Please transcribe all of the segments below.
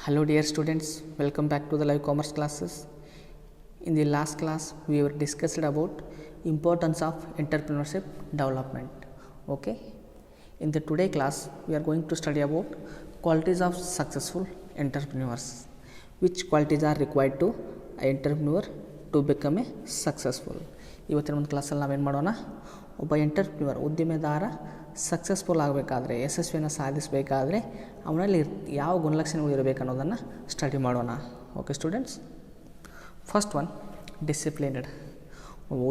Hello dear students, welcome back to the live commerce classes. In the last class we were discussed about importance of entrepreneurship development. Okay, in the today class we are going to study about qualities of successful entrepreneurs. Which qualities are required to an entrepreneur to become a successful? ಇವತ್ತಿನ ಒಂದು ಕ್ಲಾಸಲ್ಲಿ ನಾವೇನು ಮಾಡೋಣ, ಒಬ್ಬ entrepreneur ಉದ್ಯಮೆದಾರ successful ಆಗಬೇಕಾದ್ರೆ, ಯಶಸ್ವಿಯನ್ನು ಸಾಧಿಸಬೇಕಾದ್ರೆ ಅವನಲ್ಲಿ ಯಾವ ಗುಣಲಕ್ಷಣಗಳು ಇರಬೇಕು ಅನ್ನೋದನ್ನು ಸ್ಟಡಿ ಮಾಡೋಣ. Okay students, first one disciplined.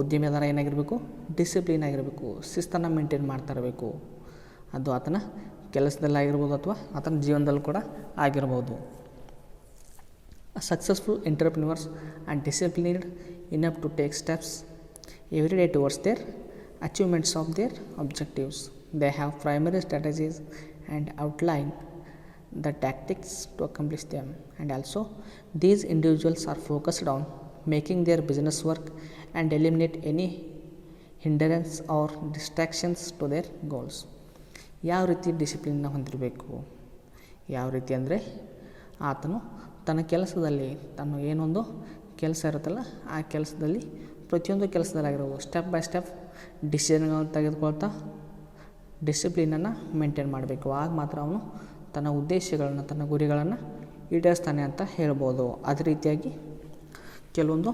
ಉದ್ಯಮೆದಾರ ಏನಾಗಿರಬೇಕು? ಡಿಸಿಪ್ಲಿನ್ ಆಗಿರಬೇಕು, ಶಿಸ್ತನ್ನು ಮೇಂಟೈನ್ ಮಾಡ್ತಾ ಇರಬೇಕು. ಅದು ಆತನ ಕೆಲಸದಲ್ಲಾಗಿರ್ಬೋದು ಅಥವಾ ಆತನ ಜೀವನದಲ್ಲಿ ಕೂಡ ಆಗಿರ್ಬೋದು. Successful entrepreneurs and disciplined enough to take steps every day towards their achievements of their objectives. They have primary strategies and outline the tactics to accomplish them, and also these individuals are focused on making their business work and eliminate any hindrance or distractions to their goals. ಯಾವ ರೀತಿ ಡಿಸಿಪ್ಲಿನ್ನ ಹೊಂದಿರಬೇಕು? ಯಾವ ರೀತಿ ಅಂದರೆ ಆತನು ತನ್ನ ಕೆಲಸದಲ್ಲಿ ತನ್ನ ಏನೊಂದು ಕೆಲಸ ಇರುತ್ತಲ್ಲ ಆ ಕೆಲಸದಲ್ಲಿ ಪ್ರತಿಯೊಂದು ಕೆಲಸದಲ್ಲಾಗಿರ್ಬೋದು ಸ್ಟೆಪ್ ಬೈ ಸ್ಟೆಪ್ ಡಿಸಿಷನ್ಗಳನ್ನು ತೆಗೆದುಕೊಳ್ತಾ ಡಿಸಿಪ್ಲಿನನ್ನು ಮೇಂಟೈನ್ ಮಾಡಬೇಕು. ಆಗ ಮಾತ್ರ ಅವನು ತನ್ನ ಉದ್ದೇಶಗಳನ್ನು ತನ್ನ ಗುರಿಗಳನ್ನು ಈಡೇರಿಸ್ತಾನೆ ಅಂತ ಹೇಳ್ಬೋದು. ಅದೇ ರೀತಿಯಾಗಿ ಕೆಲವೊಂದು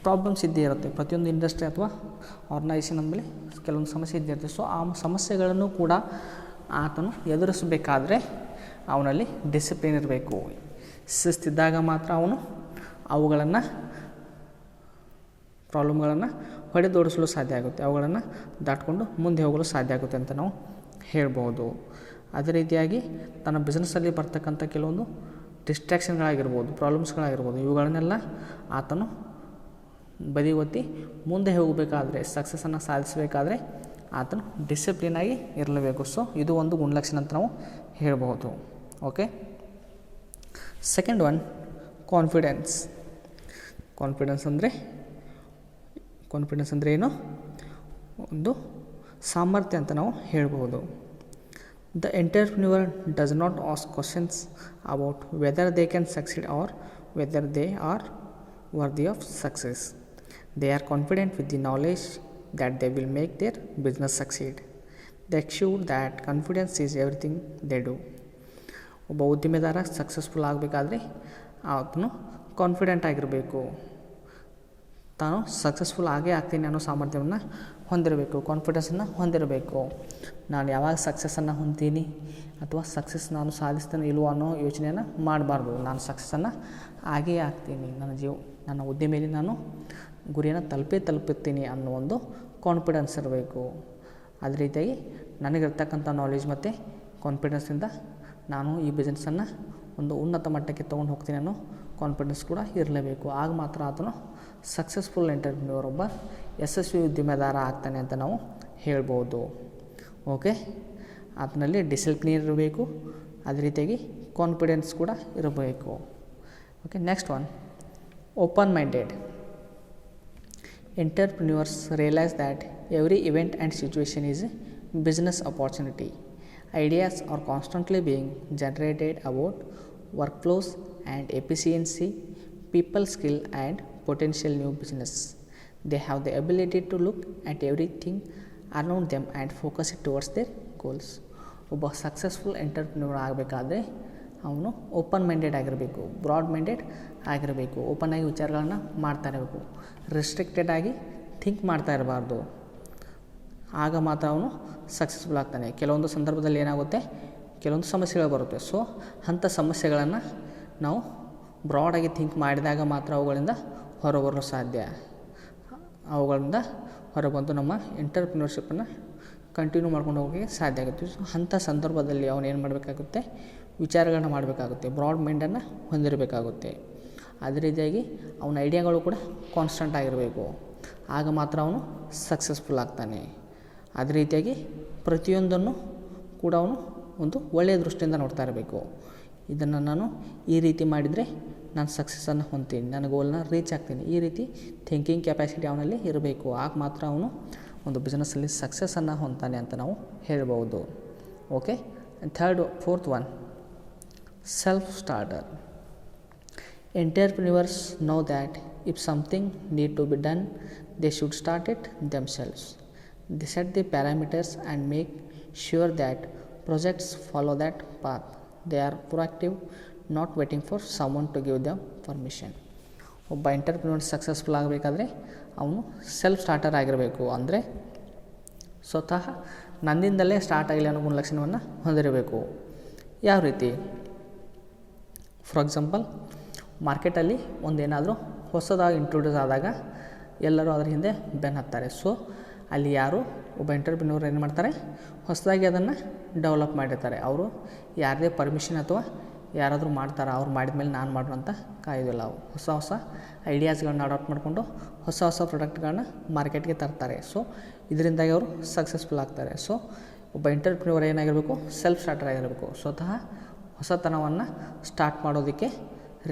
ಪ್ರಾಬ್ಲಮ್ಸ್ ಇದ್ದೇ ಇರುತ್ತೆ. ಪ್ರತಿಯೊಂದು ಇಂಡಸ್ಟ್ರಿ ಅಥವಾ ಆರ್ಗನೈಸೇಷನ್ ಅಂದಮೇಲೆ ಕೆಲವೊಂದು ಸಮಸ್ಯೆ ಇದ್ದೇ ಇರುತ್ತೆ. ಸೊ ಆ ಸಮಸ್ಯೆಗಳನ್ನು ಕೂಡ ಆತನು ಎದುರಿಸಬೇಕಾದ್ರೆ ಅವನಲ್ಲಿ ಡಿಸಿಪ್ಲಿನ್ ಇರಬೇಕು. ಶಿಸ್ತಿದ್ದಾಗ ಮಾತ್ರ ಅವನು ಅವುಗಳನ್ನು ಪ್ರಾಬ್ಲಮ್ಗಳನ್ನು ಹೊಡೆದೋಡಿಸಲು ಸಾಧ್ಯ ಆಗುತ್ತೆ, ಅವುಗಳನ್ನು ದಾಟ್ಕೊಂಡು ಮುಂದೆ ಹೋಗಲು ಸಾಧ್ಯ ಆಗುತ್ತೆ ಅಂತ ನಾವು ಹೇಳ್ಬೋದು. ಅದೇ ರೀತಿಯಾಗಿ ತನ್ನ ಬಿಸ್ನೆಸ್ಸಲ್ಲಿ ಬರ್ತಕ್ಕಂಥ ಕೆಲವೊಂದು ಡಿಸ್ಟ್ರಾಕ್ಷನ್ಗಳಾಗಿರ್ಬೋದು, ಪ್ರಾಬ್ಲಮ್ಸ್ಗಳಾಗಿರ್ಬೋದು, ಇವುಗಳನ್ನೆಲ್ಲ ಆತನು ಬದಿಗೊತ್ತಿ ಮುಂದೆ ಹೋಗಬೇಕಾದ್ರೆ, ಸಕ್ಸಸ್ಸನ್ನು ಸಾಧಿಸಬೇಕಾದ್ರೆ ಆತನು ಡಿಸಿಪ್ಲಿನಾಗಿ ಇರಲೇಬೇಕು. ಸೊ ಇದು ಒಂದು ಗುಣಲಕ್ಷಣ ಅಂತ ನಾವು ಹೇಳ್ಬೋದು. Okay, second one confidence. Confidence ಅಂದರೆ ಏನು? ಒಂದು ಸಾಮರ್ಥ್ಯ ಅಂತ ನಾವು ಹೇಳ್ಬೋದು. The entrepreneur does not ask questions about whether they can succeed or whether they are worthy of success. They are confident with the knowledge that they will make their business succeed. They sure that confidence is everything they do. ಒಬ್ಬ ಉದ್ಯಮೆದಾರ successful ಆಗಬೇಕಾದ್ರೆ ಆತನು confident ಆಗಿರಬೇಕು. ತಾನು successful ಆಗೇ ಆಗ್ತೀನಿ ಅನ್ನೋ ಸಾಮರ್ಥ್ಯವನ್ನು ಹೊಂದಿರಬೇಕು, ಕಾನ್ಫಿಡೆನ್ಸನ್ನು ಹೊಂದಿರಬೇಕು. ನಾನು ಯಾವಾಗ ಸಕ್ಸಸ್ಸನ್ನು ಹೊಂದ್ತೀನಿ ಅಥವಾ ಸಕ್ಸಸ್ ನಾನು ಸಾಧಿಸ್ತಾನೆ ಇಲ್ವೋ ಅನ್ನೋ ಯೋಚನೆಯನ್ನು ಮಾಡಬಾರ್ದು. ನಾನು ಸಕ್ಸಸ್ಸನ್ನು ಆಗೇ ಆಗ್ತೀನಿ, ನನ್ನ ಉದ್ಯಮೆಯಲ್ಲಿ ನಾನು ಗುರಿಯನ್ನು ತಲುಪುತ್ತೀನಿ ಅನ್ನೋ ಒಂದು ಕಾನ್ಫಿಡೆನ್ಸ್ ಇರಬೇಕು. ಅದೇ ರೀತಿಯಾಗಿ ನನಗಿರ್ತಕ್ಕಂಥ ನಾಲೆಜ್ ಮತ್ತು ಕಾನ್ಫಿಡೆನ್ಸಿಂದ ನಾನು ಈ ಬಿಸ್ನೆಸ್ಸನ್ನು ಒಂದು ಉನ್ನತ ಮಟ್ಟಕ್ಕೆ ತೊಗೊಂಡು ಹೋಗ್ತೀನಿ ಅನ್ನೋ ಕಾನ್ಫಿಡೆನ್ಸ್ ಕೂಡ ಇರಲೇಬೇಕು. ಆಗ ಮಾತ್ರ ಆತನು ಸಕ್ಸಸ್ಫುಲ್ ಎಂಟರ್ಪ್ರಿನರ್, ಒಬ್ಬ ಯಶಸ್ವಿ ಉದ್ಯಮೆದಾರ ಆಗ್ತಾನೆ ಅಂತ ನಾವು ಹೇಳ್ಬೋದು. ಓಕೆ, ಆತನಲ್ಲಿ ಡಿಸಿಪ್ಲಿನ್ ಇರಬೇಕು, ಅದೇ ರೀತಿಯಾಗಿ ಕಾನ್ಫಿಡೆನ್ಸ್ ಕೂಡ ಇರಬೇಕು. Okay, next one open minded. Entrepreneurs realise that every event and situation is A business opportunity. Ideas are constantly being generated about workflows and efficiency, people skill and potential new business. They have the ability to look at everything around them and focus it towards their goals. ಒಬ್ಬ successful entrepreneur ಆಗಬೇಕಾದ್ರೆ ಅವನು open minded ಆಗಿರಬೇಕು, broad minded ಆಗಿರಬೇಕು, open ಆಗಿ ವಿಚಾರಗಳನ್ನು ಮಾಡ್ತಾ ಇರಬೇಕು, restricted ಆಗಿ ಥಿಂಕ್ ಮಾಡ್ತಾ ಇರಬಾರ್ದು. ಆಗ ಮಾತ್ರ ಅವನು ಸಕ್ಸಸ್ಫುಲ್ ಆಗ್ತಾನೆ. ಕೆಲವೊಂದು ಸಂದರ್ಭದಲ್ಲಿ ಏನಾಗುತ್ತೆ, ಕೆಲವೊಂದು ಸಮಸ್ಯೆಗಳು ಬರುತ್ತೆ. ಸೊ ಅಂಥ ಸಮಸ್ಯೆಗಳನ್ನು ನಾವು ಬ್ರಾಡಾಗಿ ಥಿಂಕ್ ಮಾಡಿದಾಗ ಮಾತ್ರ ಅವುಗಳಿಂದ ಹೊರಬರಲು ಸಾಧ್ಯ. ಅವುಗಳಿಂದ ಹೊರಬಂದು ನಮ್ಮ ಎಂಟರ್ಪ್ರಿನರ್ಶಿಪ್ಪನ್ನು ಕಂಟಿನ್ಯೂ ಮಾಡ್ಕೊಂಡು ಹೋಗೋಕ್ಕೆ ಸಾಧ್ಯ ಆಗುತ್ತೆ. ಸೊ ಅಂಥ ಸಂದರ್ಭದಲ್ಲಿ ಅವನು ಏನು ಮಾಡಬೇಕಾಗುತ್ತೆ, ವಿಚಾರಗಳನ್ನ ಮಾಡಬೇಕಾಗುತ್ತೆ, ಬ್ರಾಡ್ ಮೈಂಡನ್ನು ಹೊಂದಿರಬೇಕಾಗುತ್ತೆ. ಅದೇ ರೀತಿಯಾಗಿ ಅವನ ಐಡಿಯಾಗಳು ಕೂಡ ಕಾನ್ಸ್ಟೆಂಟ್ ಆಗಿರಬೇಕು. ಆಗ ಮಾತ್ರ ಅವನು ಸಕ್ಸಸ್ಫುಲ್ ಆಗ್ತಾನೆ. ಅದೇ ರೀತಿಯಾಗಿ ಪ್ರತಿಯೊಂದನ್ನು ಕೂಡ ಅವನು ಒಂದು ಒಳ್ಳೆಯ ದೃಷ್ಟಿಯಿಂದ ನೋಡ್ತಾ ಇರಬೇಕು. ಇದನ್ನು ನಾನು ಈ ರೀತಿ ಮಾಡಿದರೆ ನಾನು ಸಕ್ಸಸ್ಸನ್ನು ಹೊಂದ್ತೀನಿ, ನನ್ನ ಗೋಲ್ನ ರೀಚ್ ಆಗ್ತೀನಿ, ಈ ರೀತಿ ಥಿಂಕಿಂಗ್ ಕೆಪಾಸಿಟಿ ಅವನಲ್ಲಿ ಇರಬೇಕು. ಆಗ ಮಾತ್ರ ಅವನು ಒಂದು ಬಿಸ್ನೆಸ್ಸಲ್ಲಿ ಸಕ್ಸಸ್ಸನ್ನು ಹೊಂದ್ತಾನೆ ಅಂತ ನಾವು ಹೇಳ್ಬೋದು. Okay, fourth one self starter. Entrepreneurs know that if something need to be done, they should start it themselves. They set the parameters and make sure that projects follow that path. They are proactive, not waiting for someone to give them permission. ಒಬ್ಬ entrepreneur successful ಆಗಬೇಕಾದ್ರೆ ಅವನು self starter ಆಗಿರಬೇಕು. ಅಂದರೆ ಸ್ವತಃ ನನ್ನಿಂದಲೇ start ಆಗಲಿ ಅನ್ನೋ ಗುಣಲಕ್ಷಣವನ್ನು ಹೊಂದಿರಬೇಕು. ಯಾವ ರೀತಿ? ಫಾರ್ ಎಕ್ಸಾಂಪಲ್, ಮಾರ್ಕೆಟಲ್ಲಿ ಒಂದೇನಾದರೂ ಹೊಸದಾಗಿ ಇಂಟ್ರೊಡ್ಯೂಸ್ ಆದಾಗ ಎಲ್ಲರೂ ಅದರ ಹಿಂದೆ ಬೆನ್ನು ಹತ್ತಾರೆ. ಸೊ ಅಲ್ಲಿ ಯಾರು ಒಬ್ಬ ಎಂಟರ್ಪ್ರಿನರ್ ಏನು ಮಾಡ್ತಾರೆ, ಹೊಸದಾಗಿ ಅದನ್ನು ಡೆವಲಪ್ ಮಾಡಿರ್ತಾರೆ. ಅವರು ಯಾರದೇ ಪರ್ಮಿಷನ್ ಅಥವಾ ಯಾರಾದರೂ ಮಾಡ್ತಾರೆ, ಅವ್ರು ಮಾಡಿದ ಮೇಲೆ ನಾನು ಮಾಡೋಣ ಅಂತ ಕಾಯೋದಿಲ್ಲ. ಅವು ಹೊಸ ಹೊಸ ಐಡಿಯಾಸ್ಗಳನ್ನ ಅಡಾಪ್ಟ್ ಮಾಡಿಕೊಂಡು ಹೊಸ ಹೊಸ ಪ್ರಾಡಕ್ಟ್ಗಳನ್ನ ಮಾರ್ಕೆಟ್ಗೆ ತರ್ತಾರೆ. ಸೊ ಇದರಿಂದಾಗಿ ಅವರು ಸಕ್ಸಸ್ಫುಲ್ ಆಗ್ತಾರೆ. ಸೊ ಒಬ್ಬ ಎಂಟರ್ಪ್ರಿನರ್ ಏನಾಗಿರಬೇಕು, ಸೆಲ್ಫ್ ಸ್ಟಾರ್ಟರ್ ಆಗಿರಬೇಕು. ಸ್ವತಃ ಹೊಸತನವನ್ನು ಸ್ಟಾರ್ಟ್ ಮಾಡೋದಕ್ಕೆ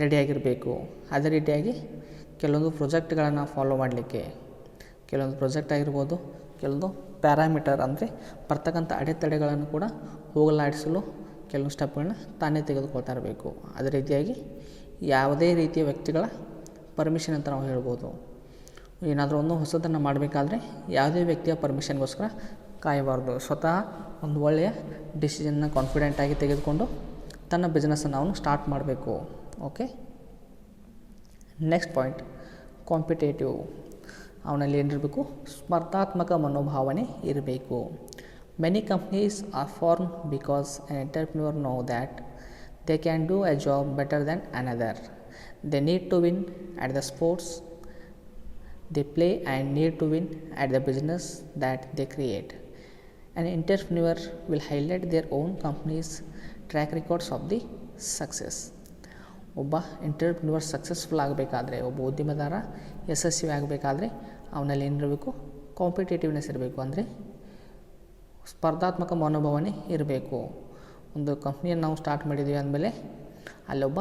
ರೆಡಿಯಾಗಿರಬೇಕು. ಅದೇ ರೀತಿಯಾಗಿ ಕೆಲವೊಂದು ಪ್ರಾಜೆಕ್ಟ್ಗಳನ್ನು ಫಾಲೋ ಮಾಡಲಿಕ್ಕೆ, ಕೆಲವೊಂದು ಪ್ರಾಜೆಕ್ಟ್ ಆಗಿರ್ಬೋದು, ಕೆಲವೊಂದು ಪ್ಯಾರಾಮೀಟರ್ ಅಂದರೆ ಬರ್ತಕ್ಕಂಥ ಅಡೆತಡೆಗಳನ್ನು ಕೂಡ ಹೋಗಲಾಡಿಸಲು ಕೆಲವು ಸ್ಟೆಪ್ಗಳನ್ನ ತಾನೇ ತೆಗೆದುಕೊಳ್ತಾ ಇರಬೇಕು. ಅದೇ ರೀತಿಯಾಗಿ ಯಾವುದೇ ರೀತಿಯ ವ್ಯಕ್ತಿಗಳ ಪರ್ಮಿಷನ್ ಅಂತ ನಾವು ಹೇಳ್ಬೋದು. ಏನಾದರೂ ಒಂದು ಹೊಸದನ್ನು ಮಾಡಬೇಕಾದ್ರೆ ಯಾವುದೇ ವ್ಯಕ್ತಿಯ ಪರ್ಮಿಷನ್ಗೋಸ್ಕರ ಕಾಯಬಾರ್ದು. ಸ್ವತಃ ಒಂದು ಒಳ್ಳೆಯ ಡಿಸಿಷನ್ನ ಕಾನ್ಫಿಡೆಂಟಾಗಿ ತೆಗೆದುಕೊಂಡು ತನ್ನ ಬಿಸ್ನೆಸ್ಸನ್ನು ಅವನು ಸ್ಟಾರ್ಟ್ ಮಾಡಬೇಕು. Okay, next point, competitive. ಅವನಲ್ಲಿ ಏನಿರಬೇಕು, ಸ್ಪರ್ಧಾತ್ಮಕ ಮನೋಭಾವನೆ ಇರಬೇಕು. Many companies are form because an entrepreneur know that they can do a job better than another. They need to win at the sports they play and need to win at the business that they create. An entrepreneur will highlight their own company's track records of the success. ಒಬ್ಬ entrepreneur successful ಆಗಬೇಕಾದ್ರೆ, ಒಬ್ಬ ಉದ್ಯಮದಾರ ಯಶಸ್ವಿ ಆಗಬೇಕಾದ್ರೆ ಅವನಲ್ಲಿ ಏನಿರಬೇಕು, competitiveness ಇರಬೇಕು. ಅಂದರೆ ಸ್ಪರ್ಧಾತ್ಮಕ ಮನೋಭಾವನೆ ಇರಬೇಕು. ಒಂದು ಕಂಪ್ನಿಯನ್ನು ನಾವು ಸ್ಟಾರ್ಟ್ ಮಾಡಿದ್ದೀವಿ ಅಂದಮೇಲೆ ಅಲ್ಲೊಬ್ಬ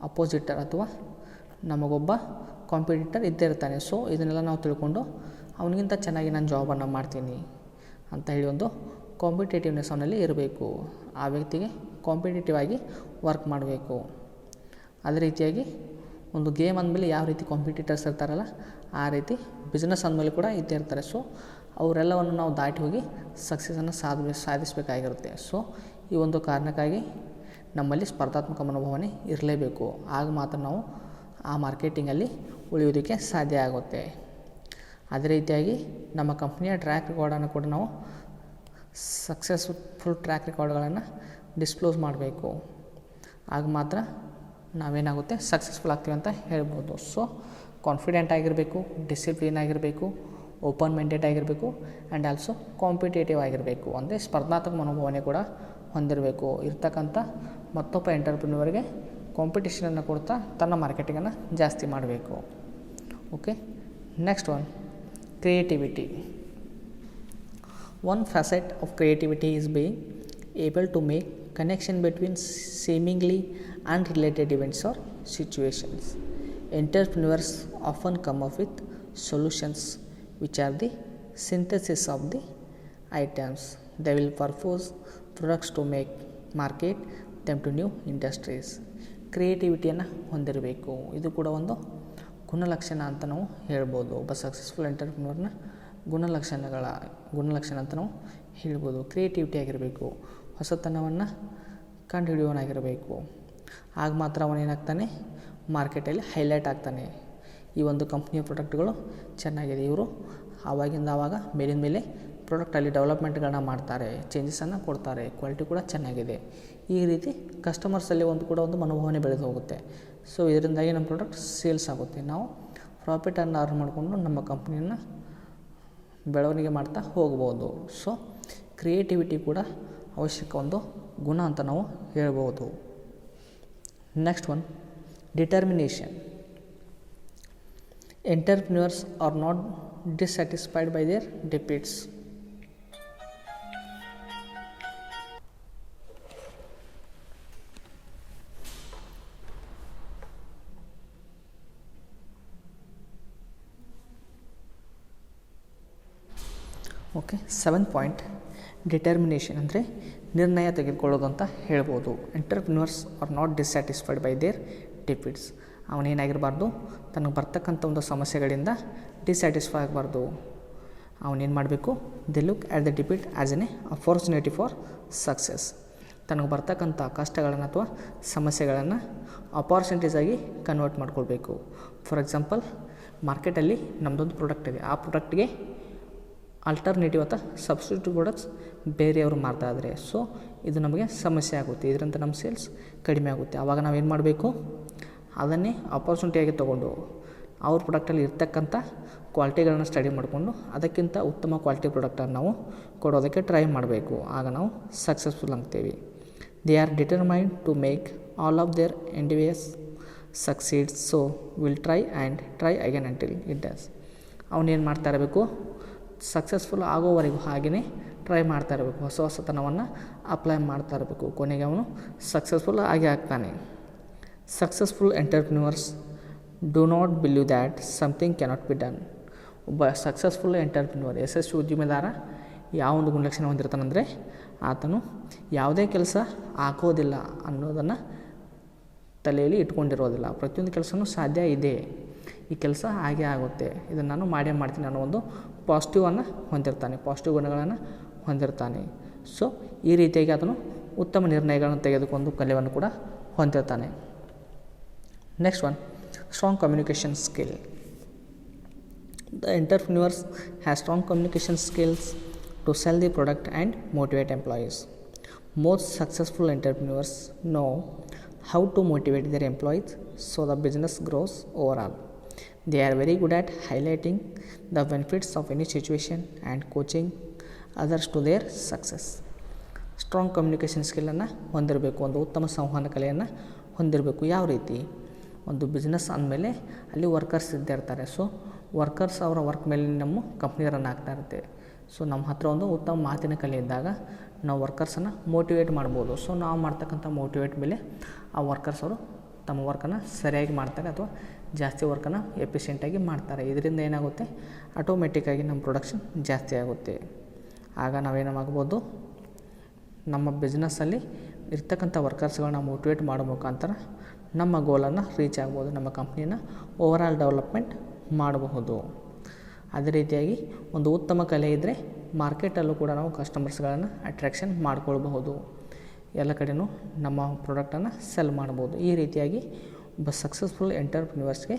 ಅಪೋಸಿಟರ್ ಅಥವಾ ನಮಗೊಬ್ಬ ಕಾಂಪಿಟೇಟರ್ ಇದ್ದೇ ಇರ್ತಾನೆ. ಸೊ ಇದನ್ನೆಲ್ಲ ನಾವು ತಿಳ್ಕೊಂಡು ಅವನಿಗಿಂತ ಚೆನ್ನಾಗಿ ನಾನು ಜಾಬನ್ನು ಮಾಡ್ತೀನಿ ಅಂತ ಹೇಳಿ ಒಂದು ಕಾಂಪಿಟೇಟಿವ್ನೆಸ್ ಅವನಲ್ಲಿ ಇರಬೇಕು. ಆ ವ್ಯಕ್ತಿಗೆ ಕಾಂಪಿಟೇಟಿವ್ ಆಗಿ ವರ್ಕ್ ಮಾಡಬೇಕು. ಅದೇ ರೀತಿಯಾಗಿ ಒಂದು ಗೇಮ್ ಅಂದಮೇಲೆ ಯಾವ ರೀತಿ ಕಾಂಪಿಟೇಟರ್ಸ್ ಇರ್ತಾರಲ್ಲ, ಆ ರೀತಿ ಬಿಸ್ನೆಸ್ ಅಂದಮೇಲೆ ಕೂಡ ಇದ್ದೇ ಇರ್ತಾರೆ. ಸೊ ಅವರೆಲ್ಲವನ್ನು ನಾವು ದಾಟಿ ಹೋಗಿ ಸಕ್ಸಸ್ಸನ್ನು ಸಾಧಿಸಬೇಕಾಗಿರುತ್ತೆ. ಸೊ ಈ ಒಂದು ಕಾರಣಕ್ಕಾಗಿ ನಮ್ಮಲ್ಲಿ ಸ್ಪರ್ಧಾತ್ಮಕ ಮನೋಭಾವನೆ ಇರಲೇಬೇಕು. ಆಗ ಮಾತ್ರ ನಾವು ಆ ಮಾರ್ಕೆಟಿಂಗಲ್ಲಿ ಉಳಿಯೋದಕ್ಕೆ ಸಾಧ್ಯ ಆಗುತ್ತೆ. ಅದೇ ರೀತಿಯಾಗಿ ನಮ್ಮ ಕಂಪ್ನಿಯ ಟ್ರ್ಯಾಕ್ ರೆಕಾರ್ಡನ್ನು ಕೂಡ ನಾವು ಸಕ್ಸಸ್ಫುಲ್ ಟ್ರ್ಯಾಕ್ ರೆಕಾರ್ಡ್ಗಳನ್ನು ಡಿಸ್ಕ್ಲೋಸ್ ಮಾಡಬೇಕು. ಆಗ ಮಾತ್ರ ನಾವೇನಾಗುತ್ತೆ, ಸಕ್ಸಸ್ಫುಲ್ ಆಗ್ತೀವಿ ಅಂತ ಹೇಳ್ಬೋದು. ಸೊ ಕಾನ್ಫಿಡೆಂಟ್ ಆಗಿರಬೇಕು, ಡಿಸಿಪ್ಲಿನ್ ಆಗಿರಬೇಕು, ಓಪನ್ ಮೈಂಡೆಡ್ ಆಗಿರಬೇಕು, ಆ್ಯಂಡ್ ಆಲ್ಸೋ ಕಾಂಪಿಟೇಟಿವ್ ಆಗಿರಬೇಕು. ಅಂದರೆ ಸ್ಪರ್ಧಾತ್ಮಕ ಮನೋಭಾವನೆ ಕೂಡ ಹೊಂದಿರಬೇಕು. ಇರ್ತಕ್ಕಂಥ ಮತ್ತೊಬ್ಬ ಎಂಟರ್ಪ್ರಿನರ್ಗೆ ಕಾಂಪಿಟೇಷನನ್ನು ಕೊಡ್ತಾ ತನ್ನ ಮಾರ್ಕೆಟಿಂಗನ್ನು ಜಾಸ್ತಿ ಮಾಡಬೇಕು. Okay, next one, creativity. One facet of creativity is being able to make connection between seemingly unrelated events or situations. Entrepreneurs often come up with solutions which are the synthesis of the items they will propose products to make market them to new industries. ಕ್ರಿಯೇಟಿವಿಟಿಯನ್ನು ಹೊಂದಿರಬೇಕು. ಇದು ಕೂಡ ಒಂದು ಗುಣಲಕ್ಷಣ ಅಂತ ನಾವು ಹೇಳ್ಬೋದು. ಒಬ್ಬ successful ಎಂಟರ್ಪ್ರಿನರ್ನ ಗುಣಲಕ್ಷಣ ಅಂತ ನಾವು ಹೇಳ್ಬೋದು. ಕ್ರಿಯೇಟಿವಿಟಿ ಆಗಿರಬೇಕು, ಹೊಸತನವನ್ನು ಕಂಡುಹಿಡಿಯೋನಾಗಿರಬೇಕು. ಆಗ ಮಾತ್ರ ಅವನೇನಾಗ್ತಾನೆ, ಮಾರ್ಕೆಟಲ್ಲಿ ಹೈಲೈಟ್ ಆಗ್ತಾನೆ. ಈ ಒಂದು ಕಂಪ್ನಿಯ ಪ್ರಾಡಕ್ಟ್ಗಳು ಚೆನ್ನಾಗಿದೆ, ಇವರು ಆವಾಗಿಂದ ಆವಾಗ ಮೇಲಿನ ಮೇಲೆ ಪ್ರಾಡಕ್ಟಲ್ಲಿ ಡೆವಲಪ್ಮೆಂಟ್ಗಳನ್ನ ಮಾಡ್ತಾರೆ, ಚೇಂಜಸನ್ನು ಕೊಡ್ತಾರೆ, ಕ್ವಾಲಿಟಿ ಕೂಡ ಚೆನ್ನಾಗಿದೆ. ಈ ರೀತಿ ಕಸ್ಟಮರ್ಸಲ್ಲಿ ಒಂದು ಮನೋಭಾವನೆ ಬೆಳೆದು ಹೋಗುತ್ತೆ. ಸೊ ಇದರಿಂದಾಗಿ ನಮ್ಮ ಪ್ರಾಡಕ್ಟ್ ಸೇಲ್ಸ್ ಆಗುತ್ತೆ. ನಾವು ಪ್ರಾಫಿಟನ್ನು ಅರ್ನ್ ಮಾಡಿಕೊಂಡು ನಮ್ಮ ಕಂಪ್ನಿಯನ್ನು ಬೆಳವಣಿಗೆ ಮಾಡ್ತಾ ಹೋಗ್ಬೋದು. ಸೊ ಕ್ರಿಯೇಟಿವಿಟಿ ಕೂಡ ಅವಶ್ಯಕ ಒಂದು ಗುಣ ಅಂತ ನಾವು ಹೇಳ್ಬೋದು. Next one, determination. Entrepreneurs are not dissatisfied by their defeats. Okay, 7th point, determination ಅಂದರೆ ನಿರ್ಣಯ ತೆಗೆದುಕೊಳ್ಳೋದು ಅಂತ ಹೇಳ್ಬೋದು. Entrepreneurs are not dissatisfied by their defeats. ಅವನೇನಾಗಿರಬಾರ್ದು, ತನಗೆ ಬರ್ತಕ್ಕಂಥ ಒಂದು ಸಮಸ್ಯೆಗಳಿಂದ ಡಿಸ್ಸ್ಯಾಟಿಸ್ಫೈ ಆಗಬಾರ್ದು. ಅವನೇನು ಮಾಡಬೇಕು, they look at the defeat as an opportunity for success. ತನಗೆ ಬರ್ತಕ್ಕಂಥ ಕಷ್ಟಗಳನ್ನು ಅಥವಾ ಸಮಸ್ಯೆಗಳನ್ನು ಅಪಾರ್ಚುನಿಟೀಸ್ ಆಗಿ ಕನ್ವರ್ಟ್ ಮಾಡ್ಕೊಳ್ಬೇಕು. ಫಾರ್ ಎಕ್ಸಾಂಪಲ್, ಮಾರ್ಕೆಟಲ್ಲಿ ನಮ್ಮದೊಂದು ಪ್ರಾಡಕ್ಟ್ ಇದೆ, ಆ ಪ್ರಾಡಕ್ಟ್ಗೆ ಆಲ್ಟರ್ನೇಟಿವ್ ಅಥವಾ ಸಬ್ಸ್ಟಿಟ್ಯೂಟ್ ಪ್ರಾಡಕ್ಟ್ಸ್ ಬೇರೆಯವರು ಮಾರ್ತಾ ಇದ್ದಾರೆ. ಸೊ ಇದು ನಮಗೆ ಸಮಸ್ಯೆ ಆಗುತ್ತೆ, ಇದರಿಂದ ನಮ್ಮ ಸೇಲ್ಸ್ ಕಡಿಮೆ ಆಗುತ್ತೆ. ಆವಾಗ ನಾವೇನು ಮಾಡಬೇಕು, ಅದನ್ನೇ ಅಪಾರ್ಚುನಿಟಿಯಾಗಿ ತೊಗೊಂಡು ಅವ್ರ ಪ್ರಾಡಕ್ಟಲ್ಲಿ ಇರ್ತಕ್ಕಂಥ ಕ್ವಾಲಿಟಿಗಳನ್ನ ಸ್ಟಡಿ ಮಾಡಿಕೊಂಡು ಅದಕ್ಕಿಂತ ಉತ್ತಮ ಕ್ವಾಲಿಟಿ ಪ್ರಾಡಕ್ಟನ್ನು ನಾವು ಕೊಡೋದಕ್ಕೆ ಟ್ರೈ ಮಾಡಬೇಕು. ಆಗ ನಾವು ಸಕ್ಸಸ್ಫುಲ್ ಆಗ್ತೇವೆ. They are determined to make all of their endeavours succeeds, so will try and try again until it does. ಅವನೇನು ಮಾಡ್ತಾ ಇರಬೇಕು, ಸಕ್ಸಸ್ಫುಲ್ ಆಗೋವರೆಗೂ ಹಾಗೆಯೇ ಟ್ರೈ ಮಾಡ್ತಾ ಇರಬೇಕು, ಹೊಸ ಹೊಸತನವನ್ನು ಅಪ್ಲೈ ಮಾಡ್ತಾ ಇರಬೇಕು. ಕೊನೆಗೆ ಅವನು ಸಕ್ಸಸ್ಫುಲ್ ಆಗೇ ಆಗ್ತಾನೆ. Successful entrepreneurs do not believe that something cannot be done. ಒಬ್ಬ ಸಕ್ಸಸ್ಫುಲ್ ಎಂಟರ್ಪ್ರಿನ್ಯೂರ್, ಯಶಸ್ವಿ ಉದ್ಯಮಿದಾರ ಯಾವ ಒಂದು ಗುಣಲಕ್ಷಣ ಹೊಂದಿರ್ತಾನಂದರೆ, ಆತನು ಯಾವುದೇ ಕೆಲಸ ಆಗೋದಿಲ್ಲ ಅನ್ನೋದನ್ನು ತಲೆಯಲ್ಲಿ ಇಟ್ಕೊಂಡಿರೋದಿಲ್ಲ. ಪ್ರತಿಯೊಂದು ಕೆಲಸನೂ ಸಾಧ್ಯ ಇದೆ, ಈ ಕೆಲಸ ಹಾಗೆ ಆಗುತ್ತೆ, ಇದನ್ನು ನಾನು ಮಾಡೇ ಮಾಡ್ತೀನಿ ಅನ್ನೋ ಒಂದು ಪಾಸಿಟಿವನ್ನು ಹೊಂದಿರ್ತಾನೆ, ಪಾಸಿಟಿವ್ ಗುಣಗಳನ್ನು ಹೊಂದಿರ್ತಾನೆ. ಸೊ ಈ ರೀತಿಯಾಗಿ ಆತನು ಉತ್ತಮ ನಿರ್ಣಯಗಳನ್ನು ತೆಗೆದುಕೊಂಡು ಕಲೆಯನ್ನು ಕೂಡ ಹೊಂದಿರ್ತಾನೆ. Next one, strong communication skill. The entrepreneurs have strong communication skills to sell the product and motivate employees. Most successful entrepreneurs know how to motivate their employees so the business grows overall. They are very good at highlighting the benefits of any situation and coaching others to their success. Strong communication ಸ್ಕಿಲ್ಲನ್ನು ಹೊಂದಿರಬೇಕು, ಒಂದು ಉತ್ತಮ ಸಂವಹನ ಕಲೆಯನ್ನು ಹೊಂದಿರಬೇಕು. ಯಾವ ರೀತಿ, ಒಂದು ಬಿಸ್ನೆಸ್ ಅಂದಮೇಲೆ ಅಲ್ಲಿ ವರ್ಕರ್ಸ್ ಇದ್ದೇ ಇರ್ತಾರೆ. ಸೊ ವರ್ಕರ್ಸ್ ಅವರ ವರ್ಕ್ ಮೇಲೆ ನಮ್ಮ ಕಂಪ್ನಿ ರನ್ ಆಗ್ತಾ ಇರುತ್ತೆ. ಸೊ ನಮ್ಮ ಹತ್ರ ಒಂದು ಉತ್ತಮ ಮಾತಿನ ಕಲೆ ಇದ್ದಾಗ ನಾವು ವರ್ಕರ್ಸನ್ನು ಮೋಟಿವೇಟ್ ಮಾಡ್ಬೋದು. ಸೊ ನಾವು ಮಾಡ್ತಕ್ಕಂಥ ಮೋಟಿವೇಟ್ ಮೇಲೆ ಆ ವರ್ಕರ್ಸ್ ಅವರು ತಮ್ಮ ವರ್ಕನ್ನು ಸರಿಯಾಗಿ ಮಾಡ್ತಾರೆ ಅಥವಾ ಜಾಸ್ತಿ ವರ್ಕನ್ನು ಎಫಿಷಿಯೆಂಟಾಗಿ ಮಾಡ್ತಾರೆ. ಇದರಿಂದ ಏನಾಗುತ್ತೆ, ಆಟೋಮೆಟಿಕ್ಕಾಗಿ ನಮ್ಮ ಪ್ರೊಡಕ್ಷನ್ ಜಾಸ್ತಿ ಆಗುತ್ತೆ. ಆಗ ನಾವೇನಾಗ್ಬೋದು, ನಮ್ಮ ಬಿಸ್ನೆಸ್ಸಲ್ಲಿ ಇರ್ತಕ್ಕಂಥ ವರ್ಕರ್ಸ್ಗಳನ್ನ ಮೋಟಿವೇಟ್ ಮಾಡೋ ಮುಖಾಂತರ ನಮ್ಮ ಗೋಲನ್ನು ರೀಚ್ ಆಗ್ಬೋದು, ನಮ್ಮ ಕಂಪ್ನಿನ ಓವರಾಲ್ ಡೆವಲಪ್ಮೆಂಟ್ ಮಾಡಬಹುದು. ಅದೇ ರೀತಿಯಾಗಿ ಒಂದು ಉತ್ತಮ ಕಲೆ ಇದ್ದರೆ ಮಾರ್ಕೆಟಲ್ಲೂ ಕೂಡ ನಾವು ಕಸ್ಟಮರ್ಸ್ಗಳನ್ನು ಅಟ್ರ್ಯಾಕ್ಷನ್ ಮಾಡ್ಕೊಳ್ಬಹುದು, ಎಲ್ಲ ಕಡೆಯೂ ನಮ್ಮ ಪ್ರಾಡಕ್ಟನ್ನು ಸೆಲ್ ಮಾಡ್ಬೋದು. ಈ ರೀತಿಯಾಗಿ ಒಬ್ಬ ಸಕ್ಸಸ್ಫುಲ್ ಎಂಟರ್ಪ್ರಿನ್ಯೂರ್ಸ್ಗೆ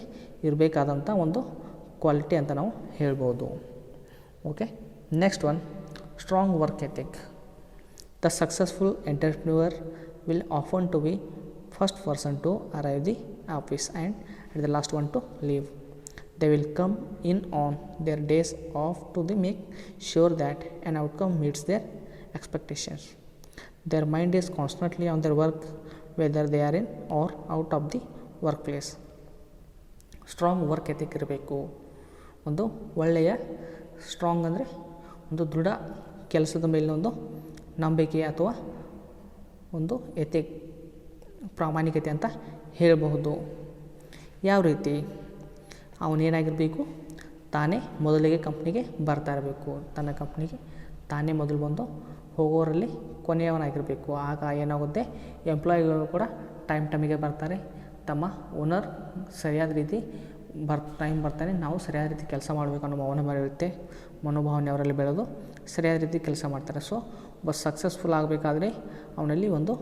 ಇರಬೇಕಾದಂಥ ಒಂದು ಕ್ವಾಲಿಟಿ ಅಂತ ನಾವು ಹೇಳ್ಬೋದು. Okay, next one, strong work ethic. The successful entrepreneur will often to be first person to arrive the office and at the last one to leave. They will come in on their days off to make sure that an outcome meets their expectations. Their mind is constantly on their work whether they are in or out of the workplace. Strong work ethic ಇರಬೇಕು. ಒಂದು ಒಳ್ಳೆಯ, strong ಅಂದರೆ ಒಂದು ದೃಢ ಕೆಲಸದ ಮೇಲಿನ ಒಂದು ನಂಬಿಕೆ ಅಥವಾ ಒಂದು ಎಥಿಕ್, ಪ್ರಾಮಾಣಿಕತೆ ಅಂತ ಹೇಳಬಹುದು. ಯಾವ ರೀತಿ, ಅವನೇನಾಗಿರಬೇಕು, ತಾನೇ ಮೊದಲಿಗೆ ಕಂಪ್ನಿಗೆ ಬರ್ತಾ ಇರಬೇಕು, ತನ್ನ ಕಂಪ್ನಿಗೆ ತಾನೇ ಮೊದಲು ಬಂದು ಹೋಗೋರಲ್ಲಿ ಕೊನೆಯವನಾಗಿರಬೇಕು. ಆಗ ಏನಾಗುತ್ತೆ, ಎಂಪ್ಲಾಯಿಗಳು ಕೂಡ ಟೈಮಿಗೆ ಬರ್ತಾರೆ, ತಮ್ಮ ಓನರ್ ಸರಿಯಾದ ರೀತಿ ಟೈಮ್ ಬರ್ತಾನೆ, ನಾವು ಸರಿಯಾದ ರೀತಿ ಕೆಲಸ ಮಾಡಬೇಕು ಅನ್ನೋ ಮನೋಭಾವನೆ ಅವರಲ್ಲಿ ಬೆಳೆದು ಸರಿಯಾದ ರೀತಿ ಕೆಲಸ ಮಾಡ್ತಾರೆ. ಸೊ ಒಬ್ಬ ಸಕ್ಸಸ್ಫುಲ್ ಆಗಬೇಕಾದ್ರೆ ಅವನಲ್ಲಿ ಒಂದು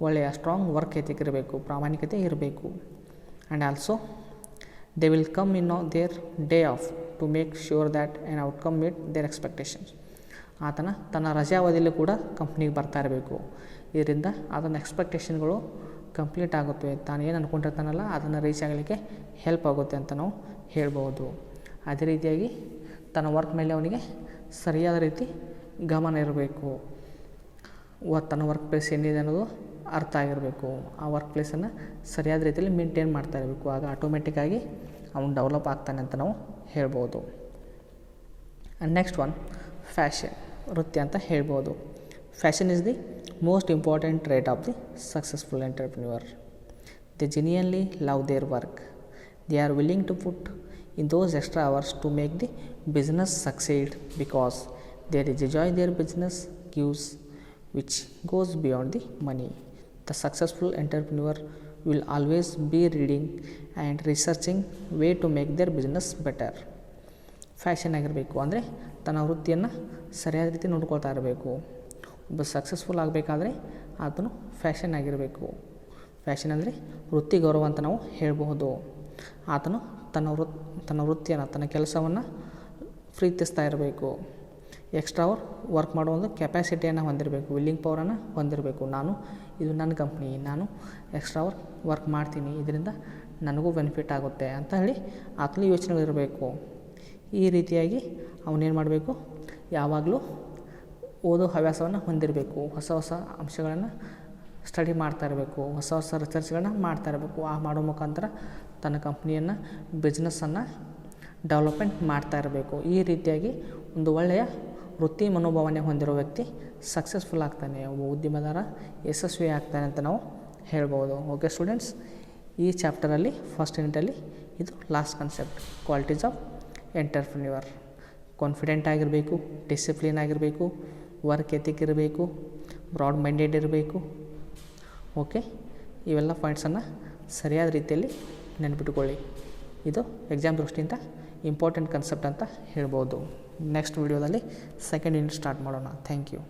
ಒಳ್ಳೆಯ ಸ್ಟ್ರಾಂಗ್ ವರ್ಕ್ ಎಥಿಕ್ ಇರಬೇಕು, ಪ್ರಾಮಾಣಿಕತೆ ಇರಬೇಕು. And also they will come in their day off to make sure that an outcome meet their expectations. ಆತನ ತನ್ನ ರಜಾವಧಿಯಲ್ಲೂ ಕೂಡ ಕಂಪ್ನಿಗೆ ಬರ್ತಾ ಇರಬೇಕು. ಇದರಿಂದ ಆತನ ಎಕ್ಸ್ಪೆಕ್ಟೇಷನ್ಗಳು ಕಂಪ್ಲೀಟ್ ಆಗುತ್ತೆ, ತಾನು ಏನು ಅಂದ್ಕೊಂಡಿರ್ತಾನಲ್ಲ ಅದನ್ನು ರೀಚ್ ಆಗಲಿಕ್ಕೆ ಹೆಲ್ಪ್ ಆಗುತ್ತೆ ಅಂತ ನಾವು ಹೇಳ್ಬೋದು. ಅದೇ ರೀತಿಯಾಗಿ ತನ್ನ ವರ್ಕ್ ಮೇಲೆ ಅವನಿಗೆ ಸರಿಯಾದ ರೀತಿ ಗಮನ ಇರಬೇಕು. ತನ್ನ ವರ್ಕ್ ಪ್ಲೇಸ್ ಏನಿದೆ ಅನ್ನೋದು ಅರ್ಥ ಆಗಿರಬೇಕು. ಆ ವರ್ಕ್ ಪ್ಲೇಸನ್ನು ಸರಿಯಾದ ರೀತಿಯಲ್ಲಿ ಮೇಂಟೈನ್ ಮಾಡ್ತಾ ಇರಬೇಕು. ಆಗ ಆಟೋಮೆಟಿಕ್ಕಾಗಿ ಅವನು ಡೆವಲಪ್ ಆಗ್ತಾನೆ ಅಂತ ನಾವು ಹೇಳ್ಬೋದು. ಆ್ಯಂಡ್ ನೆಕ್ಸ್ಟ್ ಒನ್, ಫ್ಯಾಷನ್, ವೃತ್ತಿ ಅಂತ ಹೇಳ್ಬೋದು. Passion is the most important trait of the successful entrepreneur. They genuinely love their work. They are willing to put in those extra hours to make the business succeed because there is a joy their business gives which goes beyond the money. The successful entrepreneur will always be reading and researching way to make their business better. Passion ಆಗಿರಬೇಕು ಅಂದರೆ ತನ್ನ ವೃತ್ತಿಯನ್ನು ಸರಿಯಾದ ರೀತಿ ನೋಡ್ಕೊಳ್ತಾ ಇರಬೇಕು. ಒಬ್ಬ successful ಆಗಬೇಕಾದ್ರೆ ಆತನು ಫ್ಯಾಷನ್ ಆಗಿರಬೇಕು. ಫ್ಯಾಷನ್ ಅಂದರೆ ವೃತ್ತಿ ಗೌರವ ಅಂತ ನಾವು ಹೇಳಬಹುದು. ಆತನು ತನ್ನ ವೃತ್ತಿಯನ್ನು ತನ್ನ ಕೆಲಸವನ್ನು ಪ್ರೀತಿಸ್ತಾ ಇರಬೇಕು. ಎಕ್ಸ್ಟ್ರಾ ಅವರ್ ವರ್ಕ್ ಮಾಡೋ ಒಂದು ಕೆಪಾಸಿಟಿಯನ್ನು ಹೊಂದಿರಬೇಕು, ವಿಲ್ಲಿಂಗ್ ಪವರನ್ನು ಹೊಂದಿರಬೇಕು. ಇದು ನನ್ನ ಕಂಪ್ನಿ, ನಾನು ಎಕ್ಸ್ಟ್ರಾ ಅವರ್ ವರ್ಕ್ ಮಾಡ್ತೀನಿ, ಇದರಿಂದ ನನಗೂ ಬೆನಿಫಿಟ್ ಆಗುತ್ತೆ ಅಂತ ಹೇಳಿ ಆತನ ಯೋಚನೆಗಳಿರಬೇಕು. ಈ ರೀತಿಯಾಗಿ ಅವನೇನು ಮಾಡಬೇಕು, ಯಾವಾಗಲೂ ಓದೋ ಹವ್ಯಾಸವನ್ನು ಹೊಂದಿರಬೇಕು. ಹೊಸ ಹೊಸ ಅಂಶಗಳನ್ನು ಸ್ಟಡಿ ಮಾಡ್ತಾ ಇರಬೇಕು, ಹೊಸ ಹೊಸ ರಿಸರ್ಚ್ಗಳನ್ನ ಮಾಡ್ತಾ ಇರಬೇಕು. ಮಾಡೋ ಮುಖಾಂತರ ತನ್ನ ಕಂಪ್ನಿಯನ್ನು ಬಿಸ್ನೆಸ್ಸನ್ನು ಡೆವಲಪ್ಮೆಂಟ್ ಮಾಡ್ತಾ ಇರಬೇಕು. ಈ ರೀತಿಯಾಗಿ ಒಂದು ಒಳ್ಳೆಯ ವೃತ್ತಿ ಮನೋಭಾವನೆ ಹೊಂದಿರೋ ವ್ಯಕ್ತಿ ಸಕ್ಸಸ್ಫುಲ್ ಆಗ್ತಾನೆ, ಒಬ್ಬ ಉದ್ಯಮದಾರ ಯಶಸ್ವಿ ಆಗ್ತಾನೆ ಅಂತ ನಾವು ಹೇಳ್ಬೋದು. ಓಕೆ ಸ್ಟೂಡೆಂಟ್ಸ್, ಈ ಚಾಪ್ಟರಲ್ಲಿ ಫಸ್ಟ್ ಯೂನಿಟಲ್ಲಿ ಇದು last concept, qualities of entrepreneur. Confident ಆಗಿರಬೇಕು, ಡಿಸಿಪ್ಲಿನ್ ಆಗಿರಬೇಕು, ವರ್ಕ್ ಎಥಿಕ್ ಇರಬೇಕು, ಬ್ರಾಡ್ ಮೈಂಡೆಡ್ ಇರಬೇಕು. ಓಕೆ, ಇವೆಲ್ಲ ಪಾಯಿಂಟ್ಸನ್ನು ಸರಿಯಾದ ರೀತಿಯಲ್ಲಿ ನೆನಪಿಟ್ಟುಕೊಳ್ಳಿ. ಇದು ಎಕ್ಸಾಮ್ ದೃಷ್ಟಿಯಿಂದ ಇಂಪಾರ್ಟೆಂಟ್ ಕಾನ್ಸೆಪ್ಟ್ ಅಂತ ಹೇಳ್ಬೋದು. ನೆಕ್ಸ್ಟ್ ವಿಡಿಯೋದಲ್ಲಿ ಸೆಕೆಂಡ್ ಯೂನಿಟ್ ಸ್ಟಾರ್ಟ್ ಮಾಡೋಣ. Thank you.